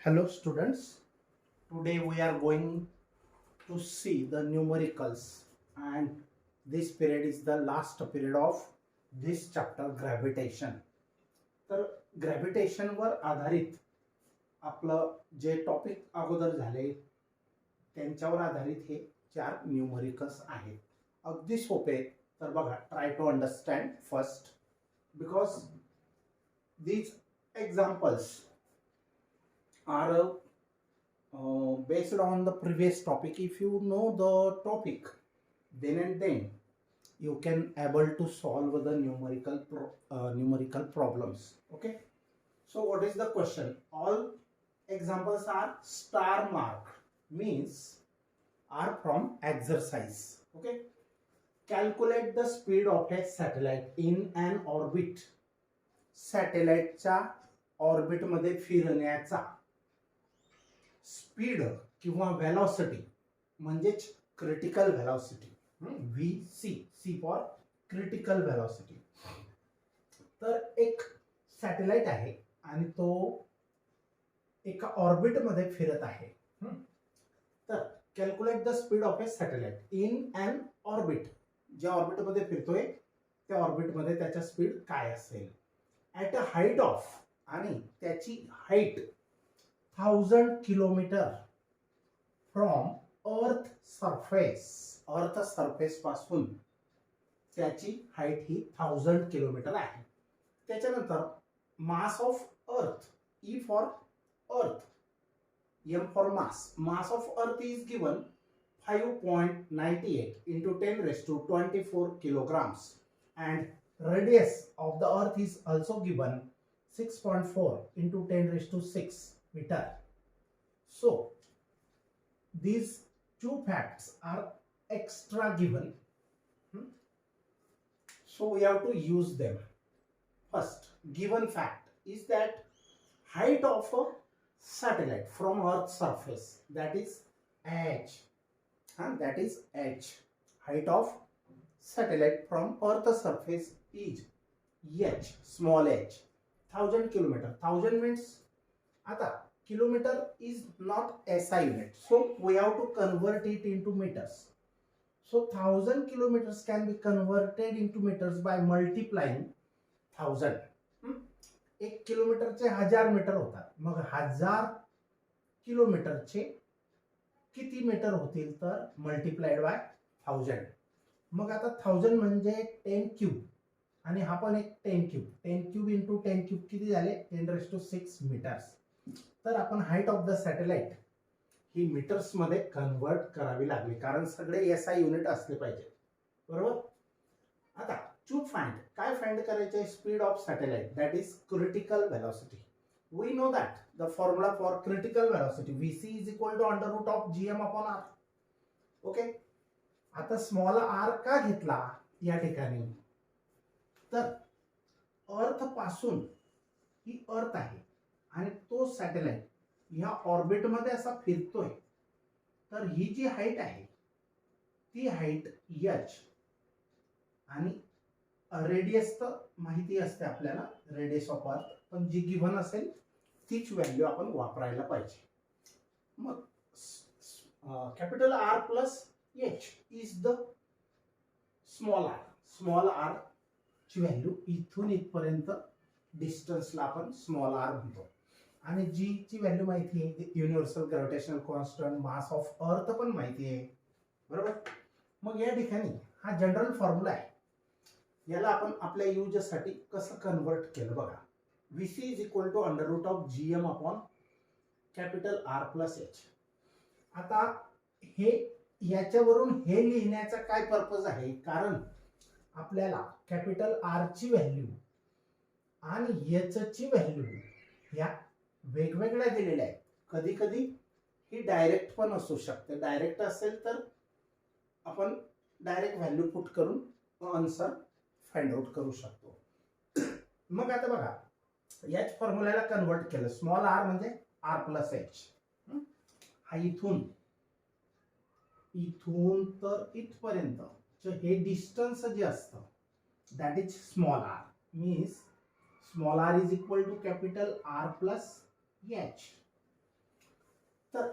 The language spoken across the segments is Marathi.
Hello students, today we are going to see the numericals and this period is the last period of this chapter gravitation. तर ग्रॅव्हिटेशन वर आधारित आपलं जे टॉपिक अगोदर झाले त्यांच्यावर आधारित हे 4 न्यूमरिकल्स आहेत. अगदी सोपे. तर बघा, try to understand first because these examples are based on the previous topic. If you know the topic, then and then you can able to solve the numerical problems. Okay, so what is the question? All examples are star mark, means are from exercise. Okay, calculate the speed of a satellite in an orbit. सॅटेलाइटच्या ऑर्बिट मध्ये फिरण्याचा स्पीड किंवा व्हेलॉसिटी म्हणजेच critical velocity, VC, C for critical velocity. तर एक सॅटेलाइट आहे आणि तो एका ऑर्बिट मध्ये फिरत आहे. तर calculate the speed of a satellite in an orbit. ज्या ऑर्बिट मध्ये फिरतोय त्या ऑर्बिट मध्ये त्याचा स्पीड काय असेल ॲट अ हाईट ऑफ, आणि त्याची height 1000 kilometre from earth surface. Earth surface पासून त्याची हाईट ही 1000 किलोमीटर आहे. त्याच्यानंतर mass of earth, E for earth, M for mass. Mass of earth is given 5.98 into 10 raised to 24 kilograms, and radius of the earth is also given 6.4 into 10 raised to 6 meter. So these two facts are extra given, so we have to use them. First given fact is that height of a satellite from earth's surface, that is h, and that is h. Height of satellite from earth's surface is h, small h. 1000 kilometer. 1000 means, आता kilometer is not SI unit, so we have to convert it into meters. So 1000 kilometers can be converted into meters by multiplying 1000. एक किलोमीटरचे 1000 मीटर होतात. मग 1000 किलोमीटरचे किती मीटर होतील तर मल्टिप्लाइड बाय 1000. मग आता 1000 म्हणजे 10 क्यूब आणि हा पण एक 10 क्यूब. 10 क्यूब इंटू 10 क्यूब किती झाले 10 रेज टू 6 मीटर्स. तर आपण हाईट ऑफ द सॅटेलाइट ही मीटर्स मध्ये कन्वर्ट करावी लागली, कारण सगळे SI युनिट असले पाहिजे. बरोबर. आता टू फाइंड, काय फाइंड करायचे? Speed of satellite, that is critical velocity. We know that the formula for critical velocity, VC is equal to under root of GM upon R. Okay. आता स्मॉल r का घेतला या ठिकाणी? तर अर्थ पासून, ही अर्थ आहे आणि तो सॅटेलाइट ह्या ऑर्बिट मध्ये असा फिरतोय, तर ही जी हाईट आहे ती हाईट h, आणि रेडियस तर माहिती असते आपल्याला, रेडियस ऑफ अर्थ, पण जी गिव्हन असेल तीच व्हॅल्यू आपण वापरायला पाहिजे. मग capital R plus h is the small r. Small r ची व्हॅल्यू इथून इथपर्यंत डिस्टन्सला आपण स्मॉल r म्हणतो, आणि g ची व्हॅल्यू माहिती आहे, universal gravitational constant, mass of अर्थ पण माहिती आहे. बरोबर. मग या ठिकाणी हा जनरल फॉर्म्युला आहे, याला आपण आपल्या यूज साठी कसं कन्वर्ट केलं बघा. VC is equal to under root of GM upon capital R plus h. आता हे याच्यावरून हे लिहिण्याचा काय पर्पज आहे? कारण आपल्याला कॅपिटल R ची व्हॅल्यू आणि H ची व्हॅल्यू ह्या वेगवेगळ्या दिलेल्या आहेत. कधी कधी ही डायरेक्ट पण असू शकते. डायरेक्ट असेल तर आपण डायरेक्ट व्हॅल्यू पुट करून आन्सर फाइंड आउट करू शकतो. मग आता बघा, याच फॉर्म्युलाला कन्वर्ट केलं. स्मॉल r म्हणजे R प्लस h. हा इथून तर इथपर्यंत हे डिस्टन्स जे असतं that is small r, means small r is equal to capital R plus H. तर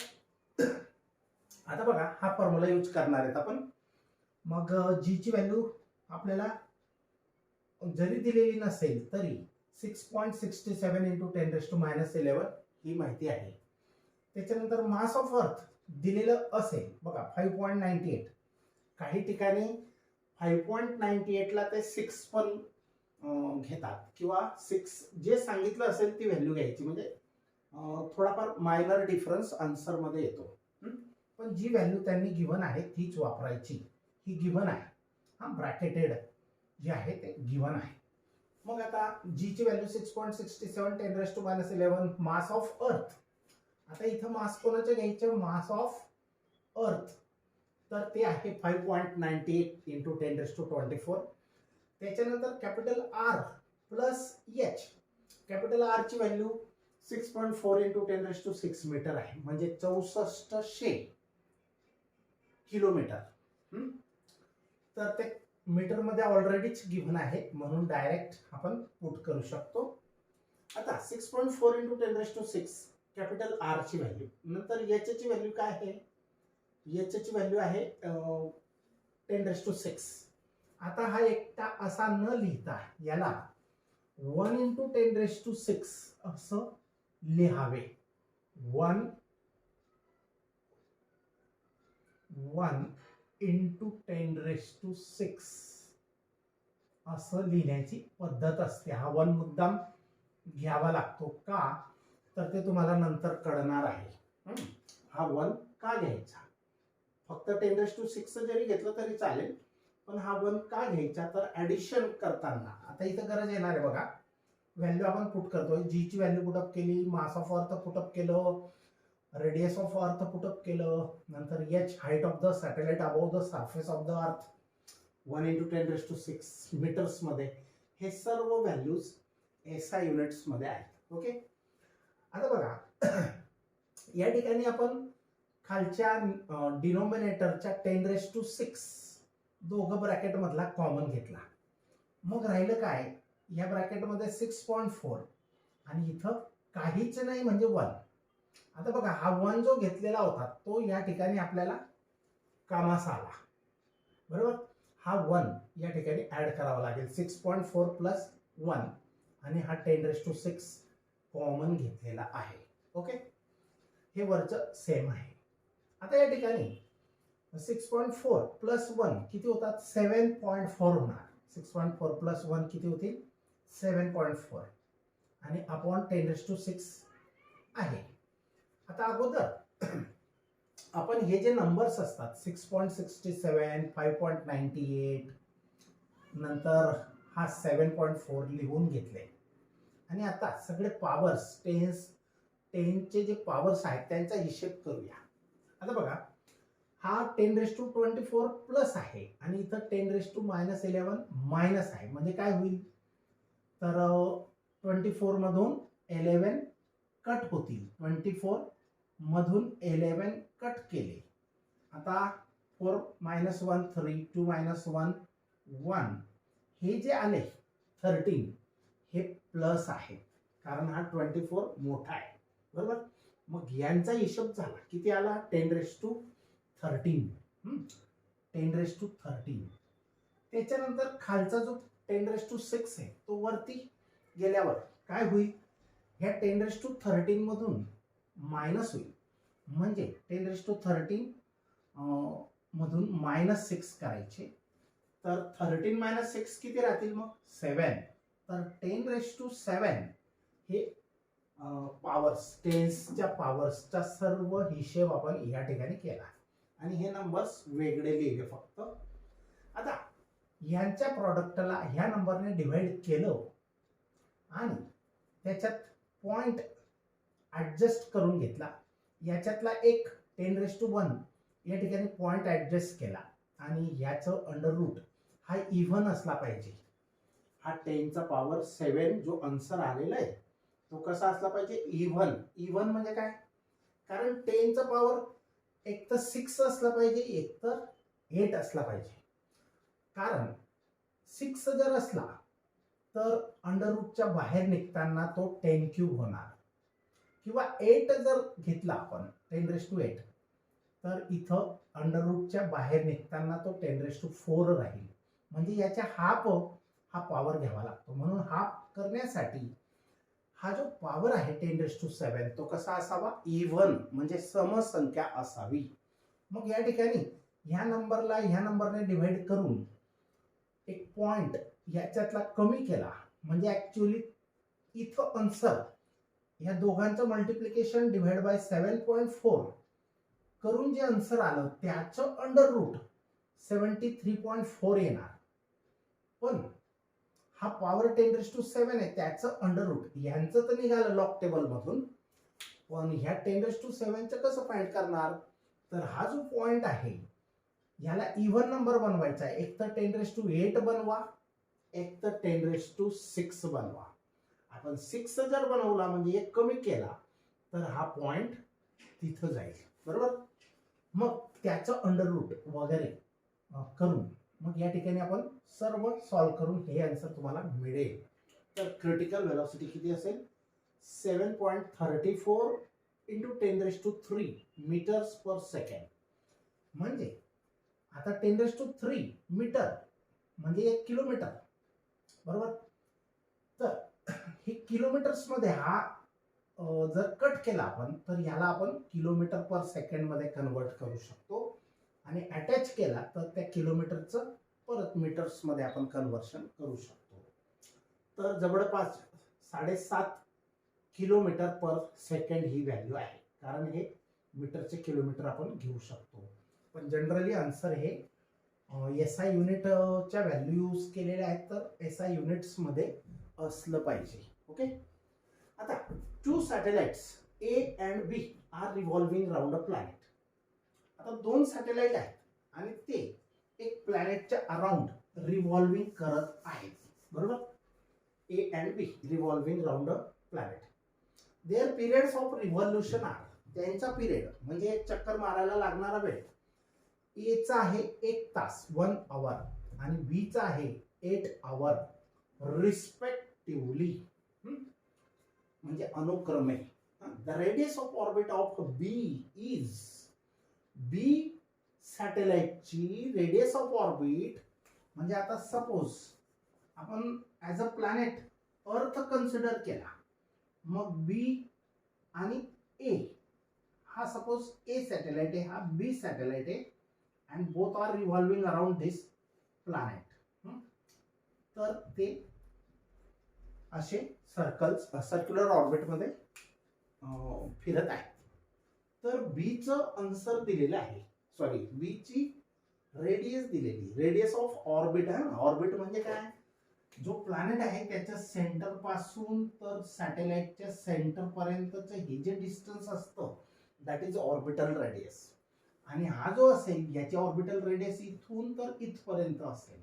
आता बघा हा फॉर्म्युला यूज करणार आहेत आपण. मग जी ची व्हॅल्यू आपल्याला जरी दिलेली नसेल तरी 6.67 इंटू 10⁻11 ही माहिती आहे. त्याच्यानंतर मास ऑफ अर्थ दिलेलं असेल बघा 5.98. काही ठिकाणी 5.98 ला ते 6 पण घेतात किंवा 6 जे सांगितलं असेल ती व्हॅल्यू घ्यायची, म्हणजे थोडाफार मायनर डिफरन्स आन्सर मध्ये येतो. पण जी व्हॅल्यू त्यांनी गिव्हन आहे तीच वापरायची. ही गिव्हन आहे, हा ब्रॅकेटेड जे आहे ते गिव्हन आहे. मग आता जी ची व्हॅल्यू 6.67 10⁻11 मास ऑफ अर्थ. आता इथं मास कोणाचं घ्यायचं, मास ऑफ अर्थ, तर ते आहे 5.98 इंटू 10⁻24. त्याच्यानंतर capital R plus H. Capital R ची व्हॅल्यू 6.4 इंटू 10⁻6 मीटर आहे, म्हणजे 6400 किलोमीटर. तर ते मीटर मध्ये ऑलरेडीच गिव्हन आहे म्हणून डायरेक्ट आपण पुट करू शकतो. आता 6.4 इंटू 10⁻6 कॅपिटल आर ची व्हॅल्यू. नंतर एच ची व्हॅल्यू काय आहे, एच ची व्हॅल्यू आहे 10⁻6. आता हा एकटा असा न लिहिता याला 1 इंटू 10⁻6 असं लिहावे. 1 इंटू 10⁻6 असं लिहिण्याची पद्धत असते. हा 1 मुद्दाम घ्यावा लागतो का, तर ते तुम्हाला नंतर कळणार आहे. हा 1 का घ्यायचा, फक्त 10⁻6 जरी घेतलं तरी चालेल, पण हा 1 का घ्यायचा, तर ऍडिशन करताना आता इथं गरज येणार आहे बघा. व्हॅल्यू आपण पुट करतोय, जी ची व्हॅल्यू पुटअप केली, मास ऑफ अर्थ पुटअप केलं, रेडियस ऑफ अर्थ पुटअप केलं, नंतर H height of the satellite above the surface of the अर्थ 1 इंटू 10⁻6 मीटर्स मध्ये. हे सर्व व्हॅल्यूज एसआय युनिट्स मध्ये आहेत. ओके. आता बघा या ठिकाणी आपण खालच्या डिनोमिनेटरच्या 10⁻6 दोघं ब्रॅकेट मधला कॉमन घेतला. मग राहिलं काय, या ब्रॅकेट मध्ये 6.4 आणि इथं काहीच नाही म्हणजे 1. आता बघा हा 1 जो घेतलेला होता तो या ठिकाणी आपल्याला कामास आला, बरोबर. हा 1 या ठिकाणी ऍड करावा लागेल. 6.4 प्लस 1 आणि हा 10⁻6 कॉमन घेतलेला आहे. ओके, हे वरचं सेम आहे. आता या ठिकाणी 6.4 प्लस 1 किती होतात, 7.4 होणार. 6.4 प्लस 1 किती होतील, 7.4 आणि अपॉन 10⁻6 आहे. आता अगोदर आपण हे जे नंबर्स असतात 6.67 5.98 नंतर हा 7.4 लिहून घेतले आणि आता सगळे पॉवर्स 10 चे जे पॉवर्स आहेत त्यांचा हिशेब करूया. आता बघा हा 10⁻24 प्लस आहे आणि इथं 10⁻11 मायनस आहे, म्हणजे काय होईल, तर 24 मधून 11 कट होतील. 24 मधून 11 कट केले. आता 4 - 1 3 2 - 1 1 हे जे आले 13 हे प्लस आहे कारण हा 24 मोठा आहे, बरोबर. मग यांचा हिशोब झाला किती आला, 10⁻13. 10⁻13. त्याच्यानंतर खालचा जो 10⁻6 आहे तो वरती गेल्यावर काय होईल, ह्या 10⁻13 मधून मायनस होईल, म्हणजे 10⁻13 मधून -6 करायचे, तर 13 - 6 किती राहतील मग 7. तर 10⁻7 हे पॉवर्स 10च्या पॉवर्सचा सर्व हिशेब आपण या ठिकाणी केला आणि हे नंबर्स वेगळे लिहिले फक्त. आता यांच्या प्रॉडक्टला ह्या नंबरने डिवाइड केलं आणि त्याच्यात पॉइंट ऍडजस्ट करून घेतला. याच्यातला एक 10⁻1 या ठिकाणी पॉइंट ऍडजस्ट केला आणि याचं अंडर रूट हा इव्हन असला पाहिजे. हा 10चा पॉवर 7 जो आन्सर आलेला आहे तो कसा असला पाहिजे, इव्हन. इव्हन म्हणजे काय, कारण 10चा पॉवर एक तर 6 असला पाहिजे, एक तर 8 असला पाहिजे. कारण 6 जर असला तर अंडर रूटच्या बाहेर निघताना तो 10³ होणार किंवा 8 जर घेतला आपण 10⁸ तर इथं अंडर रूटच्या बाहेर निघताना तो 10⁴ राहील. म्हणजे याच्या हाफ हा पॉवर घ्यावा लागतो. म्हणून हाफ करण्यासाठी हा जो पॉवर आहे 10⁷ तो कसा असावा, इव्हन म्हणजे समसंख्या असावी. मग या ठिकाणी ह्या नंबरला ह्या नंबरने डिवाइड करून एक पॉइंट याच्यातला कमी केला म्हणजे ऍक्च्युअली इथं आन्सर या दोघांचं मल्टिप्लिकेशन डिवाइड बाय 7.4 करून जे आन्सर आलं त्याचं अंडर रूट 73.4 येणार. पण हा पॉवर 10⁷ आहे त्याचं अंडर रूट यांचं तर निघालं लॉग टेबल मधून. पण ह्या 10⁷ कसं फाइंड करणार, तर हा जो पॉइंट आहे याला इव्हन नंबर बनवायचा आहे. एक तर 10⁸ बनवा, एक तर 10⁶ बनवा. आपण 6 जर बनवला म्हणजे एक कमी केला तर हा पॉइंट तिथं जाईल, बरोबर. मग त्याचं अंडर रूट वगैरे करून मग या ठिकाणी आपण सर्व सॉल्व्ह करून हे आन्सर तुम्हाला मिळेल. तर क्रिटिकल व्हेलॉसिटी किती असेल, 7.34 इंटू 10⁻³ मीटर्स पर सेकंड. म्हणजे आता 10⁻³ मीटर म्हणजे 1 किलोमीटर, बरोबर. तर हे किलोमीटर्स मध्ये हा जर कट केला आपण तर याला आपण किलोमीटर पर सेकंड मध्ये कन्वर्ट करू शकतो आणि अटॅच केला तर त्या किलोमीटरचं परत मीटर्स मध्ये आपण कन्वर्शन करू शकतो. तर जवळपास 7.5 किलोमीटर पर सेकंड ही व्हॅल्यू आहे, कारण हे मीटरचे किलोमीटर आपण घेऊ शकतो. पण जनरली आन्सर हे SI युनिटच्या व्हॅल्यू यूज केलेल्या आहेत, तर SI युनिट्स मध्ये असलं पाहिजे. ओके. आता 2 satellites A and B are revolving round a planet. आता 2 सॅटेलाइट आहेत आणि ते एक प्लॅनेटच्या अराउंड रिव्हॉल्विंग करत आहेत, बरोबर. A and B revolving round a planet. Their periods of revolution are, त्यांचा पिरियड म्हणजे एक चक्कर मारायला लागणारा वेळ A चा आहे 1 तास 1 आवर आणि B चा आहे 8 आवर रिस्पेक्टिव्हली, म्हणजे अनुक्रमे. The radius of orbit of B is, B सॅटेलाइटची रेडियस ऑफ ऑर्बिट म्हणजे आता सपोज आपण as a planet earth consider केला, मग B आणि A हा सपोज A सॅटेलाइट आहे, हा B सॅटेलाइट आहे and both are revolving around this planet. तर ते असे सर्क्युलर ऑर्बिट मध्ये फिरत आहे. तर B चं आन्सर दिलेलं आहे, सॉरी B ची रेडियस दिलेली, रेडियस ऑफ ऑर्बिट आहे. ऑर्बिट म्हणजे काय, जो प्लॅनेट आहे त्याच्या सेंटर पासून तर सॅटेलाइटच्या सेंटर पर्यंतचं हे जे डिस्टन्स असतं दॅट इज ऑर्बिटल रेडियस. आणि हा जो असेल याची ऑर्बिटल रेडियस इथून तर इथपर्यंत असेल,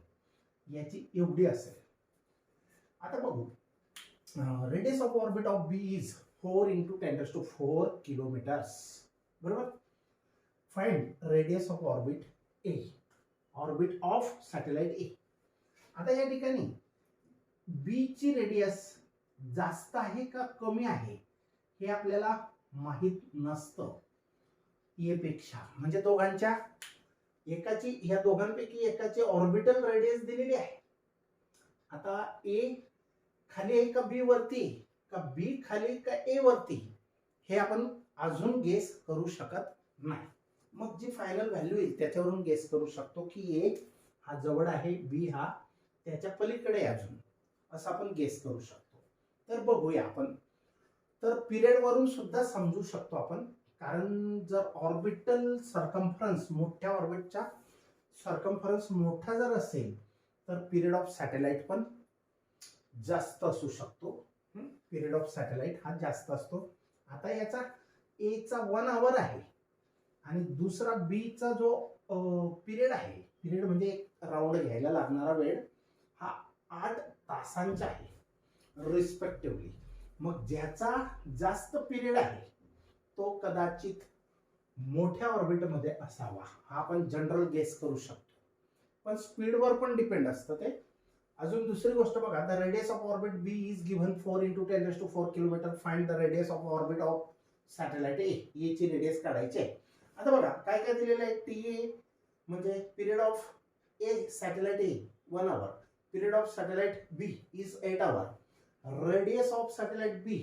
याची एवढी असेल. आता बघू, radius of orbit of B is 4 into 10⁴ kilometers, बरोबर. Find radius of orbit A, orbit of satellite A. आता या ठिकाणी B ची रेडियस जास्त आहे का कमी आहे हे आपल्याला माहित नसतं A पेक्षा, म्हणजे दोघांच्या एकाची, या दोघांपैकी एकाची ऑर्बिटल रेडियस दिलेली आहे. आता A खाली आहे का B वरती, का B खाली का A वरती, हे आपण अजून गेस करू शकत नाही. मग जी फायनल व्हॅल्यू येईल त्याच्यावरून गेस करू शकतो की A हा जवळ आहे, B हा त्याच्या पलीकडे अजून, असं आपण गेस करू शकतो. तर बघूया आपण. तर पिरियड वरून सुद्धा समजू शकतो आपण, कारण जर ऑर्बिटल सर्कम्फरन्स, मोठ्या ऑर्बिटचा सर्कम्फरन्स मोठा जर असेल तर पिरियड ऑफ सॅटेलाइट पण जास्त असू शकतो. पिरियड ऑफ सॅटेलाइट हा जास्त असतो. आता याचा A चा 1 आवर आहे आणि दुसरा B चा जो पिरियड आहे, पिरियड म्हणजे एक राऊंड घ्यायला लागणारा वेळ हा 8 तासांचा आहे रिस्पेक्टिव्हली. मग ज्याचा जास्त पिरियड आहे तो कदाचित मोठ्या ऑर्बिटमध्ये असावा, हा आपण जनरल गेस करू शकतो. पण स्पीडवर पण डिपेंड असतं ते. अजून दुसरी गोष्ट बघा, the radius of orbit B is given 4 into 10⁴ kilometre. Find the radius of orbit of satellite A ची रेडियस काढायची आहे. आता बघा काय काय दिलेलं आहे. टी ए म्हणजे period of a satellite A 1 hour, period of satellite B is 8 hour, radius of satellite B,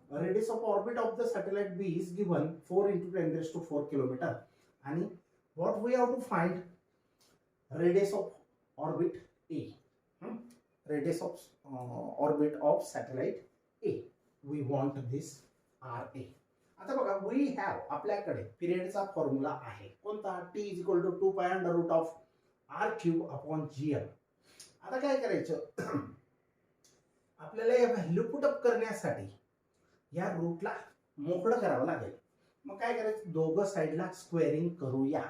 radius of orbit of the satellite B is given 4 into 10 raised to 4 kilometer. And what we have to find? Radius of orbit A, radius of orbit of satellite A. We want this RA. आता बघा we have आपल्याकडे पिरियडचा फॉर्म्युला आहे कोणता? T is equal to 2 pi under root of R cube upon GM. आता काय करायचं? आपल्याला या व्हॅल्यू पुटअप करण्यासाठी या रूटला मोकळं करावं लागेल. मग काय करायचं? दोघं साईडला स्क्वेअरिंग करूया.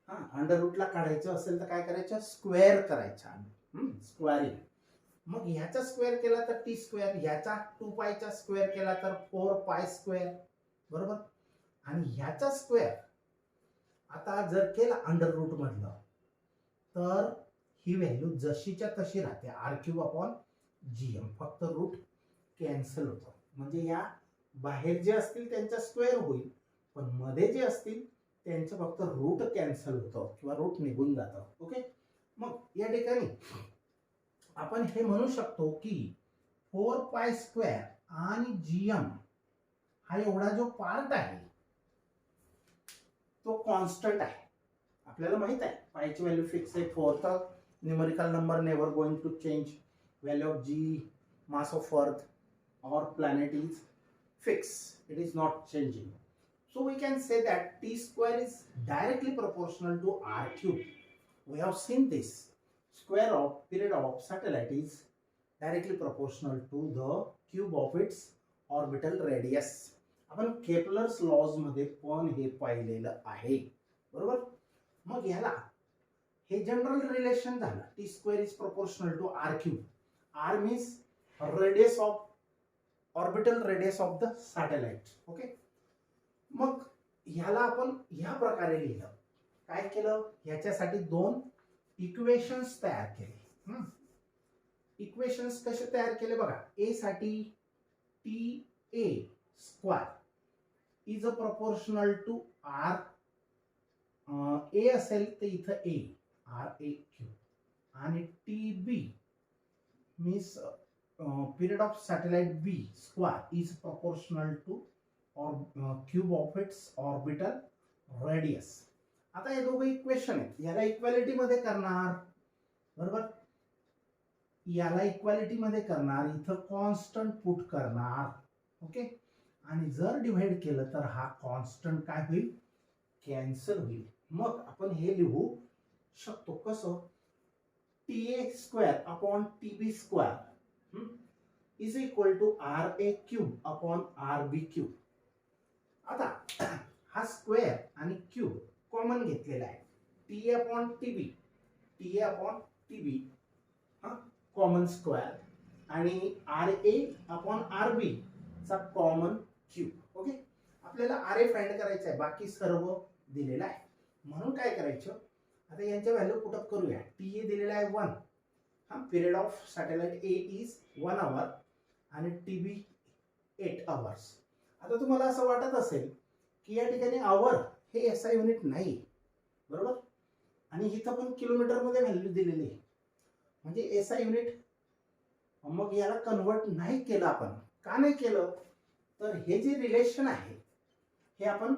अंडर रूटला काढायचं असेल तर काय करायचं? स्क्वेअर करायचा. स्क्वेअरिंग. मग ह्याचा स्क्वेअर केला तर टी स्क्वेअर, ह्याचा 2 पायचा स्क्वेअर केला तर 4 पाय स्क्वेअर, बरोबर. आणि ह्याचा स्क्वेअर आता जर केला अंडर रूट मधलं तर ही व्हॅल्यू जशीच्या तशी राहते आर क्यूब अपॉन जीएम. फक्त रूट कॅन्सल होतं. म्हणजे या बाहेर जे असतील त्यांचा स्क्वेअर होईल, पण मध्ये जे असतील त्यांचं फक्त रूट कॅन्सल होतं किंवा रूट निघून जातं. ओके. मग या ठिकाणी आपण हे म्हणू शकतो की 4 पाय स्क्वेअर आणि जीएम हा एवढा जो पार्ट आहे तो कॉन्स्टंट आहे. आपल्याला माहित आहे पायची व्हॅल्यू फिक्स आहे. 4 तर numerical number never going to change. Value of G, mass of Earth or planet is fixed. It is not changing. So we can say that T square is directly proportional to R cube. We have seen this. Square of period of satellite is directly proportional to the cube of its orbital radius. आपण केपलर्स लॉज मध्ये पण हे पाहिलेलं आहे, बरोबर. मग ह्याला हे जनरल रिलेशन झालं. T square is proportional to R cube. R means radius of orbital radius of the satellite. Okay. मग ह्याला आपण ह्या प्रकारे लिहिलं. काय केलं? ह्याच्यासाठी 2 इक्वेशन्स तयार केले. इक्वेशन्स कसे तयार केले बघा. ए साठी T A square is a proportional to R. A असेल तर इथं ए आर ए क्यूब आणि T B means period of satellite B square is proportional to or cube of its orbital radius. आता हे दोघं इक्वेशन आहेत. याला इक्वालिटी मध्ये करणार, बरोबर. याला इक्वालिटी मध्ये करणार, इथं कॉन्स्टंट पुट करणार. ओके. आणि जर डिवाइड केलं तर हा कॉन्स्टंट काय होईल? कॅन्सल होईल. मग आपण हे लिहू शकतो कसं? TA square upon TB square is equal to RA cube upon RB cube. आता हा स्क्वेअर आणि क्यूब कॉमन घेतलेला आहे. TA upon TB, TA upon TB common square आणि RA upon RB चा कॉमन क्यूब. ओके. आपल्याला RA फाइंड करायचं आहे, बाकी सर्व दिलेलं आहे. म्हणून काय करायचं? आता यांच्या व्हॅल्यू पुटअप करूया. टी ए दिलेला आहे 1. Period of satellite A is 1 आवर आणि टी बी 8 आवर्स. आता तुम्हाला असं वाटत असेल की या ठिकाणी आवर हे एसआय युनिट नाही, बरोबर. आणि इथं पण किलोमीटर मध्ये व्हॅल्यू दिलेली आहे म्हणजे एसआय युनिट. मग याला कन्वर्ट नाही केलं आपण. का नाही केलं? तर हे जे रिलेशन आहे हे आपण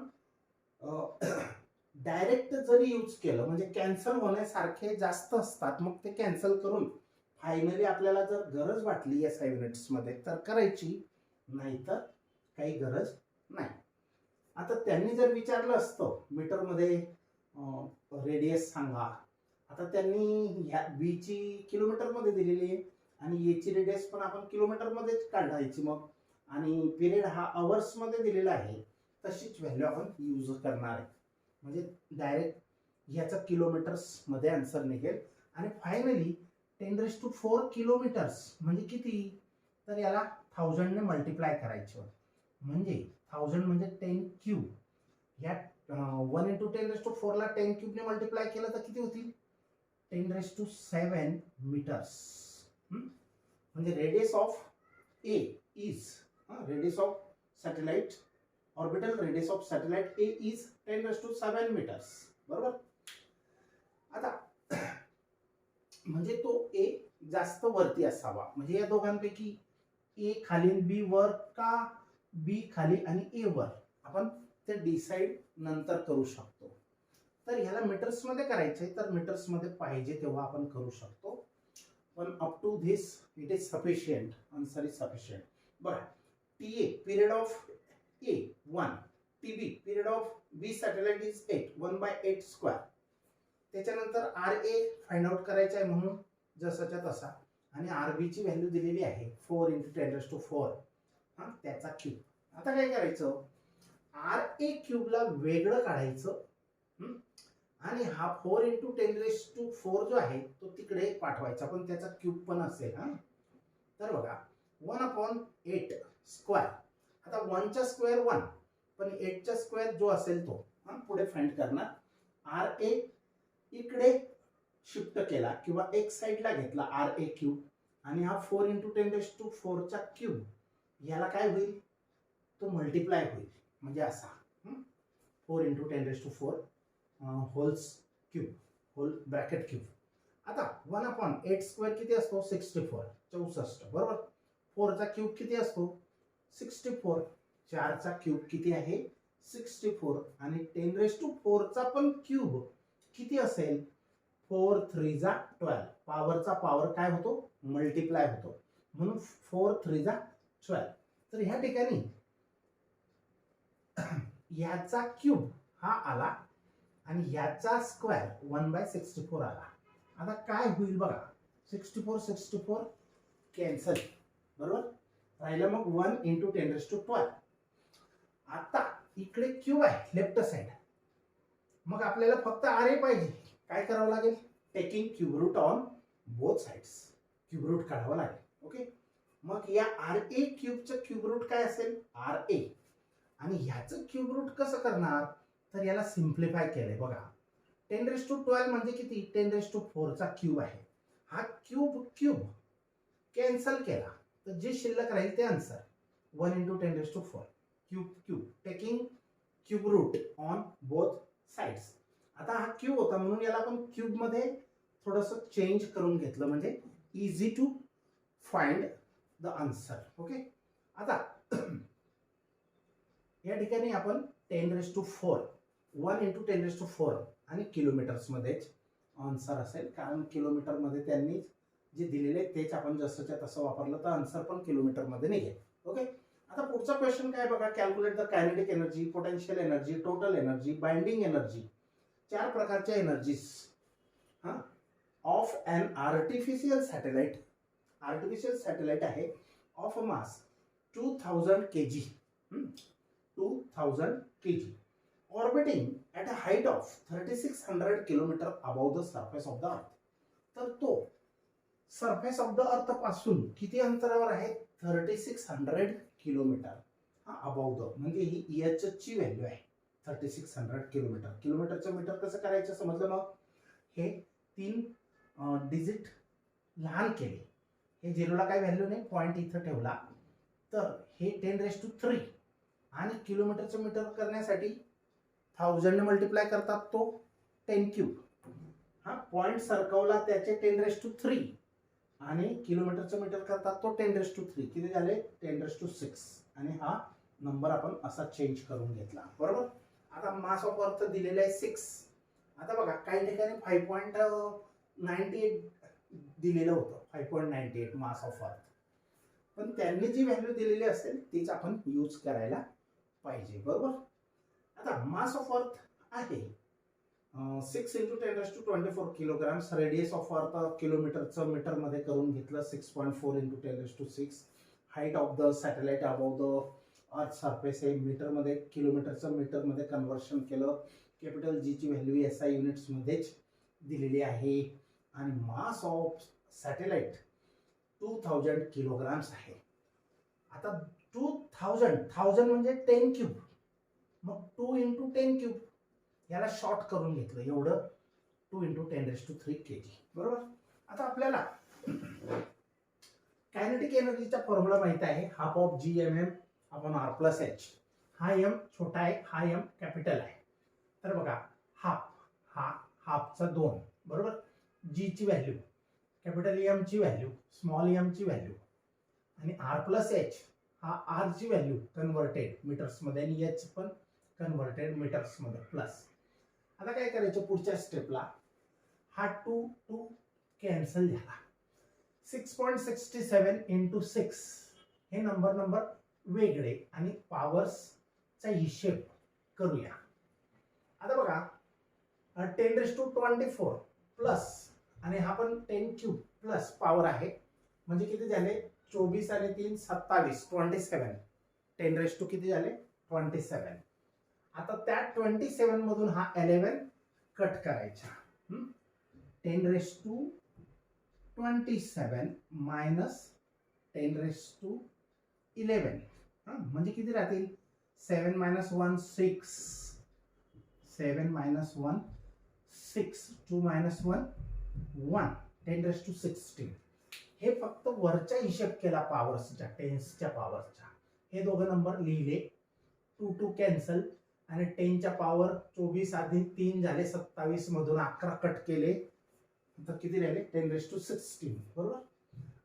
डायरेक्ट जरी यूज केलं म्हणजे कॅन्सल होण्यासारखे जास्त असतात. मग ते कॅन्सल करून फायनली आपल्याला जर गरज वाटली एसआय युनिट्स मध्ये तर करायची, नाही तर काही गरज नाही. आता त्यांनी जर विचारलं असतं मीटर मध्ये रेडियस सांगा, आता त्यांनी ह्या बी ची किलोमीटर मध्ये दिलेली आहे आणि ए ची रेडियस पण आपण किलोमीटर मध्येच काढायची. मग आणि पिरियड हा आवर्स मध्ये दिलेला आहे, तशीच व्हॅल्यू आपण यूज करणार आहे. म्हणजे डायरेक्ट ह्याचा किलोमीटर्स मध्ये आन्सर निघेल. आणि फायनली 10⁴ किलोमीटर्स म्हणजे किती? तर याला 1000 ने मल्टिप्लाय करायचं. म्हणजे 1000 म्हणजे 10 क्यूब. या 1 × 10⁴ ला 10 क्यूब ने मल्टिप्लाय केलं तर किती होतील? 10⁷ मीटर्स. म्हणजे radius of A is radius of satellite orbital radius of satellite A is 10⁷ metres. बरोबर. आता म्हणजे तो ए जास्त वरती असावा, म्हणजे या दोघांपैकी ए खाली बी वर का बी खाली आणि ए वर, आपण ते डिसाइड नंतर करू शकतो. तर ह्याला मीटर्स मध्ये करायचंय तर मीटर्स मध्ये पाहिजे तेव्हा आपण करू शकतो, पण up to this it is sufficient. Answer is sufficient. बरं. T A period of A 1, T B period of B satellite is 8, 1/8 square. त्याच्यानंतर आर ए फाइंड आउट करायचं आहे म्हणून जसाच्या तसा, आणि आर बी ची व्हॅल्यू दिलेली आहे 4 × 10⁴. हा त्याचा क्यूब. आता काय करायचं, आर ए क्यूबला वेगळं काढायचं आणि हा 4 × 10⁴ जो आहे तो तिकडे पाठवायचा, पण त्याचा क्यूब पण असेल. हा तर बघा 1/8 स्क्वेअर. आता 1 चा स्क्वेअर 1, पण 8 चा स्क्वेअर जो असेल तो पुढे फाइंड करणार. आर ए इकडे शिफ्ट केला किंवा एक साइडला घेतला आर ए क्यूब, आणि हा 4 × 10⁴ चा क्यूब, याला काय होईल, तो मल्टिप्लाय होईल, म्हणजे असा 4 × 10⁴ whole's cube, whole bracket cube. आता 1/8 स्क्वेअर किती असतो, 64, 64. बरोबर. 4 चा क्यूब किती असतो, 64. 4 चा क्यूब किती आहे, 64. आणि 10⁴ चा पण क्यूब किती असेल, 4 3 जा 12. पॉवरचा पॉवर काय होतो, मल्टिप्लाय होतो, म्हणून 4 3 जा 12. तर ह्या ठिकाणी याचा क्यूब हा आला आणि याचा स्क्वेअर 1/64 आला. आता काय होईल बघा, 64 कॅन्सल. बरोबर. राहिलं मग 1 × 10⁴. आता इकडे क्यूब आहे लेफ्ट साइड, मग आपल्याला फक्त आर ए पाहिजे. काय करावं लागेल, taking cube root on both sides. Cube root काढावं लागेल. ओके. मग या आर ए क्यूबचं क्यूब रूट काय असेल, आर ए. आणि ह्याचं क्यूब रूट कसं करणार, तर याला सिम्प्लिफाय केलंय बघा. 10⁻² म्हणजे किती, 10⁻⁴ चा क्यूब आहे. हा क्यूब कॅन्सल केला तर जे शिल्लक राहील ते answer 1 × 10⁴. Cube taking cube root on both sides. आता हा क्यूब होता म्हणून याला आपण क्यूब मध्ये थोडंसं चेंज करून घेतलं, म्हणजे easy to find the answer. Okay. आता या ठिकाणी आपण 10⁴, 1 × 10⁴ आणि किलोमीटर्स मध्येच आन्सर असेल, कारण किलोमीटर मध्ये त्यांनी जे दिलेले तेच आपण जसंच्या तसं वापरलं तर आन्सर पण किलोमीटर मध्ये निघेल. ओके. आता पुढचा क्वेश्चन काय बघा, calculate the kinetic energy, potential energy, total energy, binding energy, 4 प्रकारच्या energies of an artificial satellite. Artificial satellite आहे of a mass 2000 kg, 2000 kg, orbiting at a height of 3600 kilometre above the surface of the earth. तर तो सरफेस ऑफ द अर्थ पासून किती अंतरावर आहे, 3600 किलोमीटर. अबव द म्हणजे ही एच ची व्हॅल्यू आहे, 3600 किलोमीटर. किलोमीटरचं मीटर कसं करायचं समजलं. मग हे 3 डिजिट लहान केले, हे झिरोला काही व्हॅल्यू नाही, पॉईंट इथं ठेवला, तर हे 10⁻³ आणि किलोमीटरचं मीटर करण्यासाठी 1000 ने मल्टिप्लाय करतात, तो 10³ पॉईंट सरकवला त्याचे 10⁻³ आणि किलोमीटरचं मीटर करतात तो 10⁻³ किती झाले, 10⁻6. आणि हा नंबर आपण असा चेंज करून घेतला. बरोबर. आता मास ऑफ अर्थ दिलेला आहे 6. आता बघा काही ठिकाणी 5.98 दिलेलं होतं, 5.98 मास ऑफ अर्थ, पण त्यांनी जी व्हॅल्यू दिलेली असेल तीच आपण यूज करायला पाहिजे. बरोबर. आता मास ऑफ अर्थ आहे 6 × 10⁻24 किलोग्राम्स. रेडियस ऑफ अर्थ किलोमीटरचं मीटर मध्ये करून घेतलं, 6.4 × 10⁻6. Height of the satellite above the earth surface हे मीटर मध्ये, किलोमीटरचं मीटर मध्ये कन्व्हर्शन केलं. कॅपिटल जी ची व्हॅल्यू SI युनिट्स मध्येच दिलेली आहे. आणि मास ऑफ सॅटेलाइट 2000 किलोग्राम्स आहे. आता 1000 म्हणजे 10³ मग 2 × 10³ याला शॉर्ट करून घेतलं, एवढं 2 × 10⁻³ kg. बरोबर. आता आपल्याला कायनेटिक एनर्जीचा फॉर्म्युला माहित आहे, half of GMM upon R + H. हा एम छोटा आहे, हा एम कॅपिटल आहे. तर बघा हाफ, हा हाफचा 2 बरोबर. जी ची व्हॅल्यू, कॅपिटल एम ची व्हॅल्यू, स्मॉल एम ची व्हॅल्यू आणि आर प्लस एच हा आर ची व्हॅल्यू कन्व्हर्टेड मीटर्समध्ये आणि एच पण कन्व्हर्टेड मीटर्समध्ये प्लस. आता काय करायचं पुढच्या स्टेपला, हा 2 2 कॅन्सल झाला. 6.67 इंटू 6 हे नंबर वेगळे आणि पॉवर्सचा हिशेब करूया. आता बघा 10⁻24 प्लस आणि हा पण 10 क्यूब प्लस पॉवर आहे, म्हणजे किती झाले 24 आणि 3 27 27. 10 किती झाले 27. आता त्या 27 मधून हा 11 कट करायचा. 10⁻27 मायनस 10⁻11 म्हणजे किती राहतील 7 - 1 6, 7 - 1 6, 2 - 1 1, 10⁻16. हे फक्त वरचा हिशेब केला पॉवर्सच्या, टेन्सच्या पॉवरचा. हे दोघं नंबर लिहिले, 2 2 कॅन्सल आणि 10च्या पॉवर 24 अधिक 3 झाले 27 मधून 11 कट केले तर किती राहिले 10⁻16 बरोबर.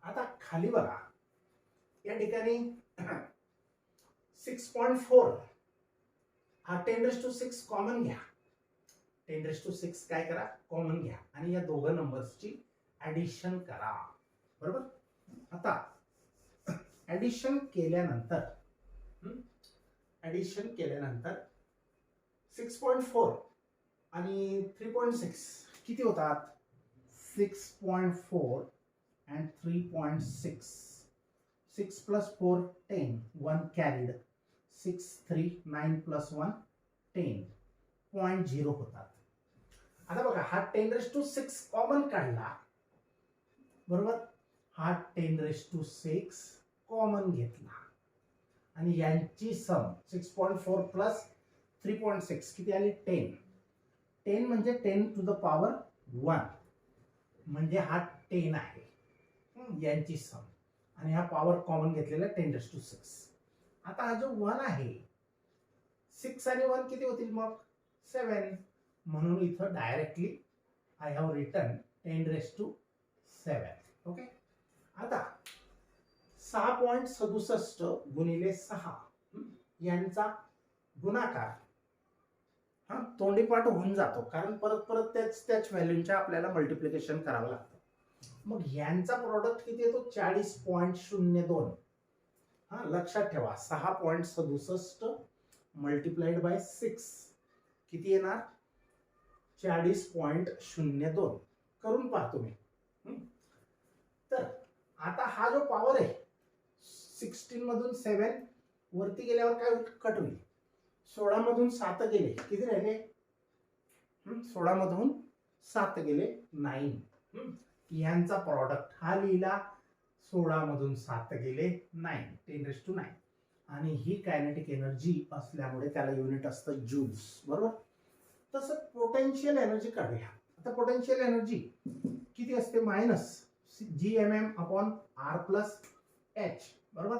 आता खाली बघा या ठिकाणी 6.4 हा 10⁻6 कॉमन घ्या. 10⁻6 काय करा कॉमन घ्या आणि या दोघं नंबर्सची ऍडिशन करा बरोबर. आता ऍडिशन केल्यानंतर 6.4 आणि 3.6 किती होतात 6.4 and 3.6. 6 plus 4 10, 1 carried, 6 3 9 plus 1 10, 0.0 होतात. आता बघा हा 10⁻6 कॉमन काढला बरोबर, हा 10⁻6 कॉमन घेतला आणि यांची सम 6.4 प्लस 3.6 किती आली 10. 10 म्हणजे 10 to the power 1 म्हणजे हा 10 आहे यांची सम आणि हा पॉवर कॉमन घेतलेला 10⁻6. आता हा जो 1 आहे 6 आणि 1 किती होतील मग 7, म्हणून इथं directly I have written 10⁻7. Okay. आता 6.67 गुणिले 6 यांचा गुणाकार हा तोंडीपाठ होऊन जातो, कारण परत परत त्याच व्हॅल्यूच्या आपल्याला मल्टिप्लिकेशन करावं लागतं. मग यांचा प्रोडक्ट किती येतो 40.02. हा लक्षात ठेवा 6.67 मल्टिप्लाइड बाय 6 किती येणार 40.02. करून पहा तुम्ही. तर आता हा जो पॉवर आहे 16 मधून 7 वरती गेल्यावर काय कट होईल 16 मधून 7 गेले किती राहिले 16 मधून 7 गेले 9. यांचा प्रॉडक्ट हा लिहिला 16 मधून 7 गेले 9, 10⁻9 आणि ही कायनेटिक एनर्जी असल्यामुळे त्याला युनिट असतं जूल्स बरोबर. तसं पोटेन्शियल एनर्जी काढूया. आता पोटेन्शियल एनर्जी किती असते minus GMM upon R plus H बरोबर.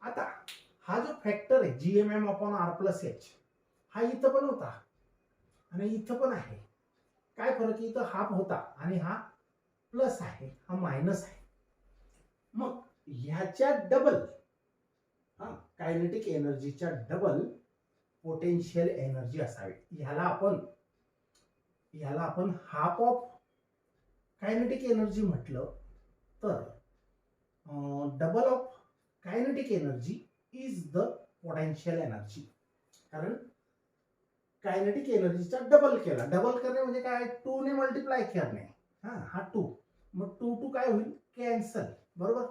आता हा जो फॅक्टर आहे GMM upon R plus H हा इथं पण होता आणि इथं पण आहे. काय फरक आहे इथं हाफ होता आणि हा प्लस आहे हा मायनस आहे. मग ह्याच्या डबल कायनेटिक एनर्जीच्या डबल पोटेन्शियल एनर्जी असावी. ह्याला आपण हाफ ऑफ कायनेटिक एनर्जी म्हटलं तर double of kinetic energy is the potential energy. कारण कायनेटिक एनर्जीचा डबल केला, डबल करणे म्हणजे काय 2 ने मल्टिप्लाय करणे. हा 2 मग 2 2 काय होईल कॅन्सल बरोबर.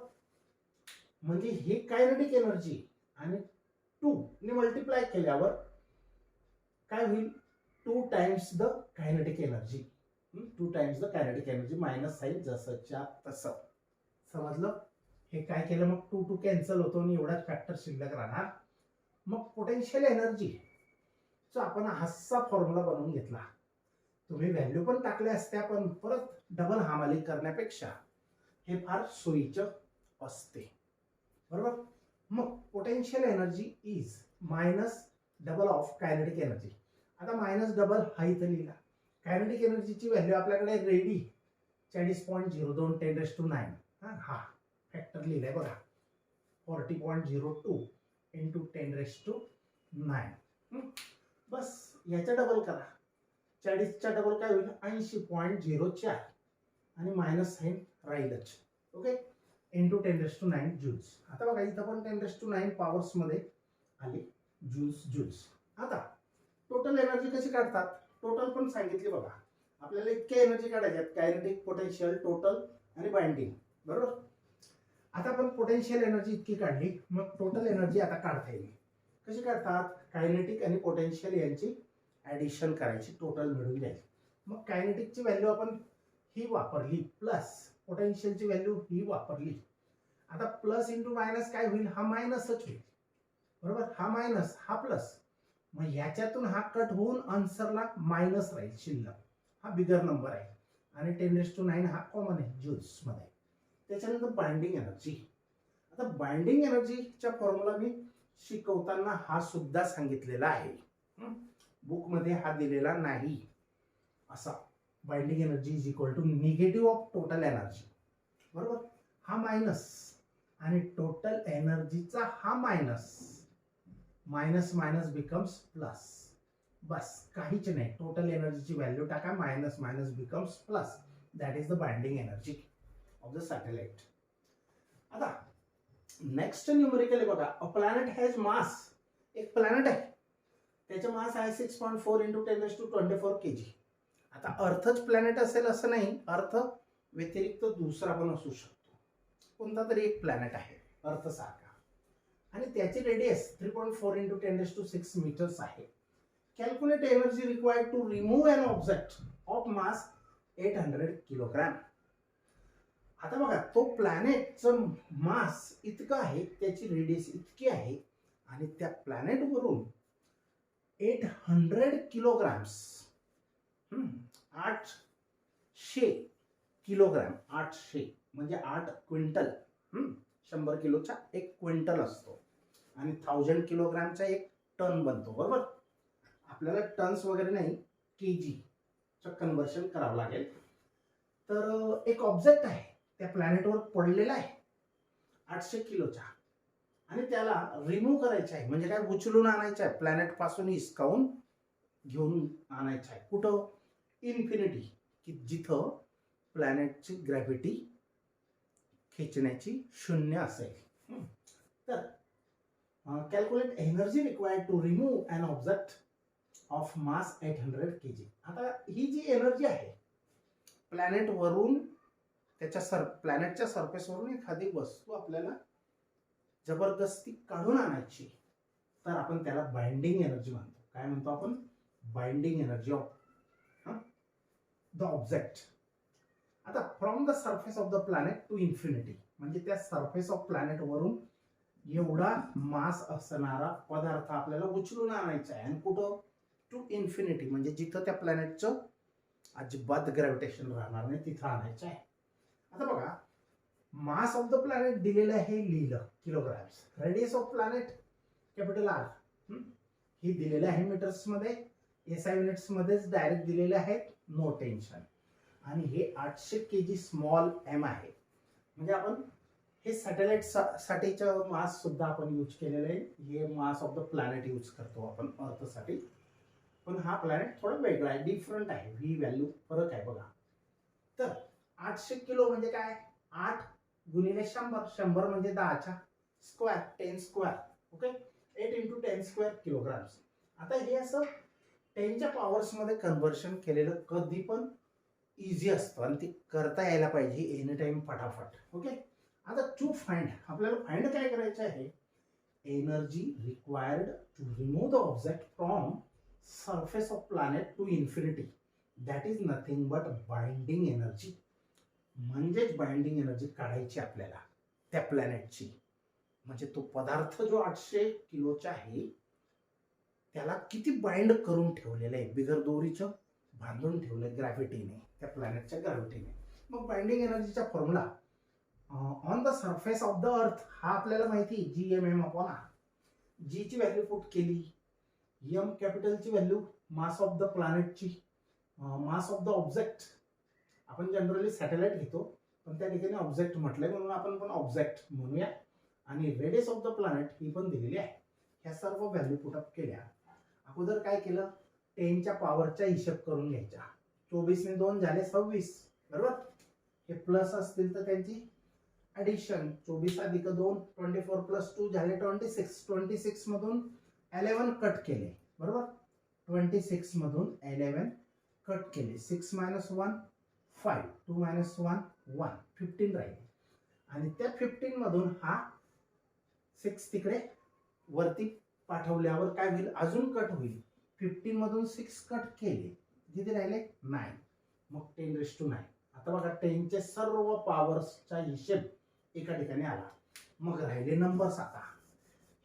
म्हणजे हे कायनेटिक एनर्जी आणि 2 ने मल्टिप्लाय केल्यावर काय होईल 2 times the kinetic energy. 2 times the kinetic energy minus sign जसंच्या तसं. समजलं. हे काय केलं मग 2 2 कॅन्सल होतो आणि एवढाच फॅक्टर शिल्लक राहणार. मग पोटेन्शियल एनर्जी चा आपण हाचा फॉर्म्युला बनवून घेतला. तुम्ही व्हॅल्यू पण टाकल्या असत्या पण परत डबल हामाली करण्यापेक्षा हे फार सोयीचं असते बरोबर. मग potential energy is minus double of kinetic energy. आता मायनस डबल हा इथं लिहिला. कायनेटिक एनर्जीची व्हॅल्यू आपल्याकडे रेडी 40.02 10⁻⁹. हा फॅक्टर लिहिलाय बघा 40.02 इंटू 10⁻⁹. बस याच्या डबल करा. 40च्या डबल काय होईल 80.04 आणि मायनस साईन राहीलच. Okay into 10⁻⁹ joules. आता बघा इथं पण 10⁻⁹ पॉवर्स मध्ये आले जूल्स. आता टोटल एनर्जी कशी काढतात, टोटल पण सांगितली बघा. आपल्याला इतक्या एनर्जी काढायच्यात, कायनेटिक, पोटेन्शियल, टोटल आणि बाइंडिंग. बरोबर. आता आपण पोटेन्शियल एनर्जी इतकी काढली, मग टोटल एनर्जी आता काढता येईल. कशी काढतात, कायनेटिक आणि पोटेन्शियल यांची ऍडिशन करायची, टोटल मिळून जाईल. मग कायनेटिकची व्हॅल्यू आपण ही वापरली प्लस पोटेन्शियलची व्हॅल्यू ही वापरली. आता प्लस इंटू मायनस काय होईल, हा मायनसच होईल. बरोबर. हा मायनस हा प्लस, मग याच्यातून हा कट होऊन आन्सरला मायनस राहील शिल्लक. हा बिगर नंबर आहे आणि 10⁻⁹ हा कॉमन आहे जूल्स मध्ये. त्याच्यानंतर बाइंडिंग एनर्जी. आता बाइंडिंग एनर्जीचा फॉर्म्युला मी शिकवताना हा सुद्धा सांगितलेला आहे, बुक मध्ये हा दिलेला नाही. असा binding energy is equal to negative of total energy. बरोबर. हा मायनस आणि टोटल एनर्जीचा हा minus, minus minus becomes plus. बस काहीच नाही, टोटल एनर्जीची व्हॅल्यू टाका, minus minus becomes plus. That is the binding energy of the satellite. आता नेक्स्ट न्यूमेरिकल बघा. A planet has mass. एक प्लॅनेट आहे, त्याचा मास आहे 6.4 इंटू 10⁻24 kg. आता अर्थच प्लॅनेट असेल असं नाही, अर्थ व्यतिरिक्त दुसरा पण असू शकतो. कोणता तरी एक प्लॅनेट आहे अर्थ सारखा आणि त्याची रेडियस 3.4 इंटू 10⁻6 मीटर्स आहे. Calculate energy required to remove an object of mass 800 kilogram. आता बघा तो प्लॅनेटचं मास इतकं आहे, त्याची रेडियस इतकी आहे आणि त्या प्लॅनेटवरून 800 किलोग्राम्स 800 किलोग्राम 800 म्हणजे 8 क्विंटल. 100 किलोचा 1 क्विंटल असतो आणि 1000 किलोग्रामचा 1 टन बनतो. बरोबर. आपल्याला टन्स वगैरे नाही, केजी चं कन्वर्शन करावं लागेल. तर एक ऑब्जेक्ट आहे त्या प्लॅनेटवर पडलेला आहे 800 किलोचा आणि त्याला रिमूव्ह करायचं आहे, म्हणजे काय उचलून आणायचं आहे, प्लॅनेट पासून हिसकावून घेऊन आणायचं आहे. कुठं, इन्फिनिटी, की जिथं प्लॅनेटची ग्रॅव्हिटी खेचण्याची शून्य असेल. तर calculate energy required to remove an object of mass 800 kg. आता ही जी एनर्जी आहे प्लॅनेट वरून, त्याच्या प्लॅनेटच्या सरफेसवरून एखादी वस्तू आपल्याला जबरदस्ती काढून आणायची, तर आपण त्याला बाइंडिंग एनर्जी म्हणतो. काय म्हणतो आपण, binding energy of the object. आता from the surface of the planet to infinity, म्हणजे त्या सरफेस ऑफ प्लॅनेट वरून एवढा मास असणारा पदार्थ आपल्याला उचलून आणायचा आहे. आणि कुठं, टू इन्फिनिटी, म्हणजे जिथं त्या प्लॅनेटचं अजिबात ग्रॅव्हिटेशन राहणार नाही तिथं आणायचं आहे. आता बघा मास ऑफ द प्लॅनेट दिलेलं आहे, लिहिलं kilograms. Radius of planet capital R ही दिलेलं आहे मीटर्स मध्ये. एसआय युनिट्स मध्येच डायरेक्ट दिलेले आहेत, नो टेन्शन. आणि हे 800 kg स्मॉल एम आहे. म्हणजे आपण हे सॅटेलाइट साठीचं मास सुद्धा आपण यूज केलेलं आहे. हे मास ऑफ द प्लॅनेट यूज करतो आपण अर्थसाठी, पण हा प्लॅनेट थोडा वेगळा आहे, डिफरंट आहे. ही व्हॅल्यू फरक आहे बघा. तर 800 किलो म्हणजे काय, 8 गुणिले 100, 100 म्हणजे 10च्या square, 10 square. Okay, 8 into 10 square kilograms. आता हे असं 10च्या पॉवर्स मध्ये कन्व्हर्शन केलेलं कधी पण इझी असतं आणि ते करता यायला पाहिजे एनी टाइम फटाफट. ओके. आता टू फाइंड, आपल्याला फाइंड काय करायचं आहे, energy required to remove the object from surface of planet to infinity. That is nothing but binding energy. म्हणजेच बाइंडिंग एनर्जी काढायची आपल्याला त्या प्लॅनेटची. म्हणजे तो पदार्थ जो 800 किलोचा आहे त्याला किती बाइंड करून ठेवलेलं आहे, बिगर दोरीचं बांधून ठेवलंय ग्रॅव्हिटीने, त्या प्लॅनेटच्या ग्रॅव्हिटीने. मग बाइंडिंग एनर्जीचा formula on the surface of the earth, हा आपल्याला माहिती GMM अपॉन आर. जी ची व्हॅल्यू पुट केली, एम कॅपिटलची व्हॅल्यू मास ऑफ द प्लॅनेटची, मास ऑफ द ऑब्जेक्ट, आपण जनरली सॅटेलाइट घेतो पण त्या ठिकाणी ऑब्जेक्ट म्हटलंय म्हणून आपण पण ऑब्जेक्ट म्हणूया, आणि रेडियस ऑफ द प्लॅनेट ही पण दिलेली आहे. ह्या सर्व व्हॅल्यू पुटअप केल्या. अगोदर काय केलं, 10च्या पॉवरचा हिशोब करून घ्यायचा. 24 ने 2 झाले 26, बरोबर. हे प्लस असतील तर त्यांची ऍडिशन, 24 अधिक 2 24 प्लस 2 झाले 26. 26 मधून 11 कट केले, बरोबर. 26 मधून 11 कट केले. 6 मायनस 1 5, 2 मायनस 1 1, 15 राहिले. आणि त्या 15 मधून हा 6 तिकडे वरती पाठवल्यावर काय होईल, अजून कट होईल. 15 मधून 6 कट केले, किती राहिले 9. मग 10⁻⁹. आता बघा 10चे सर्व पॉवर्सचा हिशेब एका ठिकाणी आला. मग राहिले नंबर्स. आता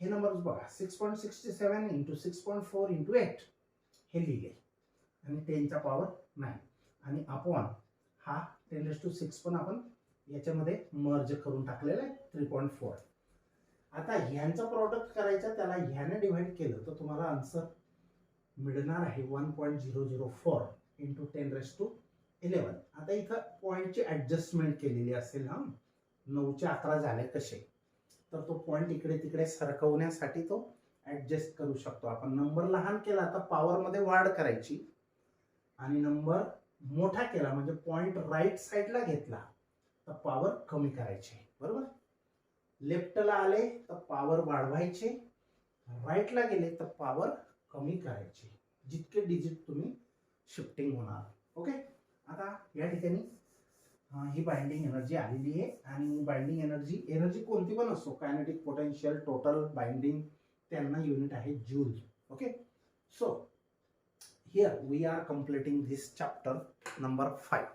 हे नंबर्स बघा, 6.67 इंटू 6.4 इंटू 8 हे लिहिले, आणि 10चा पॉवर 9, आणि अपॉन हा 10⁻⁶ पण आपण याच्यामध्ये मर्ज करून टाकलेला आहे 3.4. आता ह्यांचा प्रोडक्ट करायचा, त्याला ह्याने डिवाइड केलं तर तुम्हाला आन्सर मिळणार आहे 1.004 इंटू 10⁻11. आता इथं पॉईंटची ऍडजस्टमेंट केलेली असेल. हा 9चे 11 झाले कसे, तर तो पॉईंट इकडे तिकडे सरकवण्यासाठी तो ऍडजस्ट करू शकतो आपण. नंबर लहान केला तर पॉवर मध्ये वाढ करायची, आणि नंबर मोठा केला म्हणजे पॉईंट राईट साईडला घेतला तर पॉवर कमी करायची, बरोबर. लेफ्टला आले तर पॉवर वाढवायचे, राईटला गेले तर पॉवर कमी करायची. जितके डिजिट तुम्ही शिफ्टिंग होणार. ओके. आता या ठिकाणी ही बाइंडिंग एनर्जी आलेली आहे, आणि बाइंडिंग एनर्जी कोणती पण असो, कायनेटिक, पोटेन्शियल, टोटल, बाइंडिंग, त्यांना युनिट आहे joule. Okay. So here we are completing this chapter number 5.